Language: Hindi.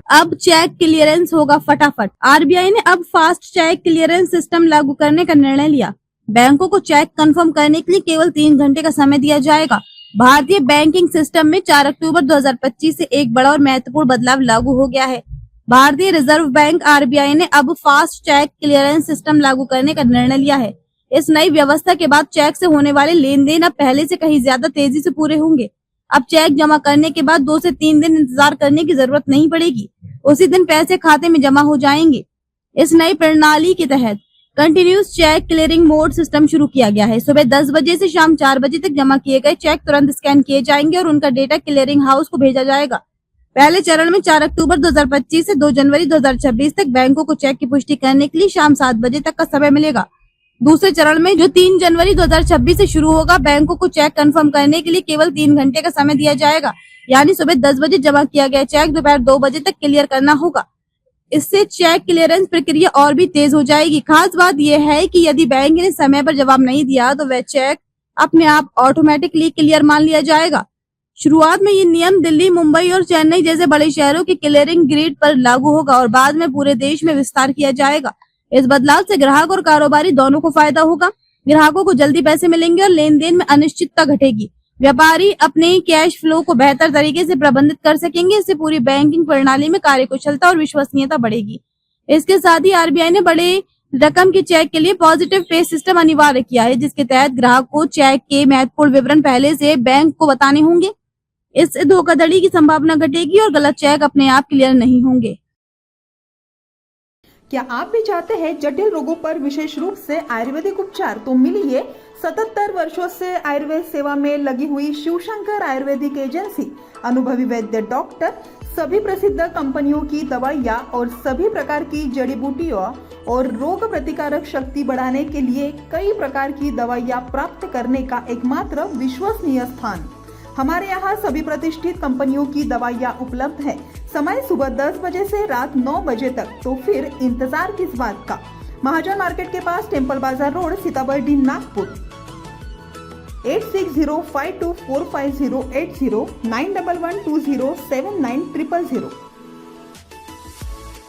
अब चेक क्लियरेंस होगा फटाफट। आरबीआई ने अब फास्ट चेक क्लियरेंस सिस्टम लागू करने का निर्णय लिया। बैंकों को चेक कंफर्म करने के लिए केवल 3 घंटे का समय दिया जाएगा। भारतीय बैंकिंग सिस्टम में 4 अक्टूबर 2025 से एक बड़ा और महत्वपूर्ण बदलाव लागू हो गया है। भारतीय रिजर्व बैंक आरबीआई ने अब फास्ट चेक क्लियरेंस सिस्टम लागू करने का निर्णय लिया है। इस नई व्यवस्था के बाद चेक से होने वाले लेन देन अब पहले से कहीं ज्यादा तेजी से पूरे होंगे। अब चेक जमा करने के बाद 2 से 3 दिन इंतजार करने की जरूरत नहीं पड़ेगी। उसी दिन पैसे खाते में जमा हो जाएंगे। इस नई प्रणाली के तहत continuous cheque clearing mode system शुरू किया गया है। सुबह 10 बजे से शाम 4 बजे तक जमा किए गए चेक तुरंत स्कैन किए जाएंगे और उनका डेटा क्लियरिंग हाउस को भेजा जाएगा। पहले चरण में 4 अक्टूबर 2025 से 2 जनवरी 2026 तक बैंकों को चेक की पुष्टि करने के लिए शाम 7 बजे तक का समय मिलेगा। दूसरे चरण में जो 3 जनवरी 2026 से शुरू होगा, बैंकों को चेक कंफर्म करने के लिए केवल 3 घंटे का समय दिया जाएगा। यानी सुबह 10 बजे जमा किया गया चेक दोपहर 2 बजे तक क्लियर करना होगा। इससे चेक क्लियरेंस प्रक्रिया और भी तेज हो जाएगी। खास बात यह है कि यदि बैंक ने समय पर जवाब नहीं दिया तो वह चेक अपने आप ऑटोमेटिकली क्लियर मान लिया जाएगा। शुरुआत में ये नियम दिल्ली, मुंबई और चेन्नई जैसे बड़े शहरों के क्लियरिंग ग्रिड पर लागू होगा और बाद में पूरे देश में विस्तार किया जाएगा। इस बदलाव से ग्राहक और कारोबारी दोनों को फायदा होगा। ग्राहकों को जल्दी पैसे मिलेंगे और लेन देन में अनिश्चितता घटेगी। व्यापारी अपने कैश फ्लो को बेहतर तरीके से प्रबंधित कर सकेंगे। इससे पूरी बैंकिंग प्रणाली में कार्यकुशलता और विश्वसनीयता बढ़ेगी। इसके साथ ही आरबीआई ने बड़े रकम के चेक के लिए पॉजिटिव पे सिस्टम अनिवार्य किया है, जिसके तहत ग्राहक को चेक के महत्वपूर्ण विवरण पहले से बैंक को बताने होंगे। इससे धोखाधड़ी की संभावना घटेगी और गलत चेक अपने आप क्लियर नहीं होंगे। क्या आप भी चाहते हैं जटिल रोगों पर विशेष रूप से आयुर्वेदिक उपचार? तो मिलिए 77 वर्षों से आयुर्वेद सेवा में लगी हुई शिवशंकर आयुर्वेदिक एजेंसी। अनुभवी वैद्य डॉक्टर, सभी प्रसिद्ध कंपनियों की दवाइयाँ और सभी प्रकार की जड़ी बूटियों और रोग प्रतिकारक शक्ति बढ़ाने के लिए कई प्रकार की दवाइयाँ प्राप्त करने का एकमात्र विश्वसनीय स्थान। हमारे यहाँ सभी प्रतिष्ठित कंपनियों की दवाइयाँ उपलब्ध है। समय सुबह 10 बजे से रात 9 बजे तक। तो फिर इंतजार किस बात का? महाजन मार्केट के पास, टेम्पल बाजार रोड, सीताबर्डी, नागपुर। 8605245080 911207900।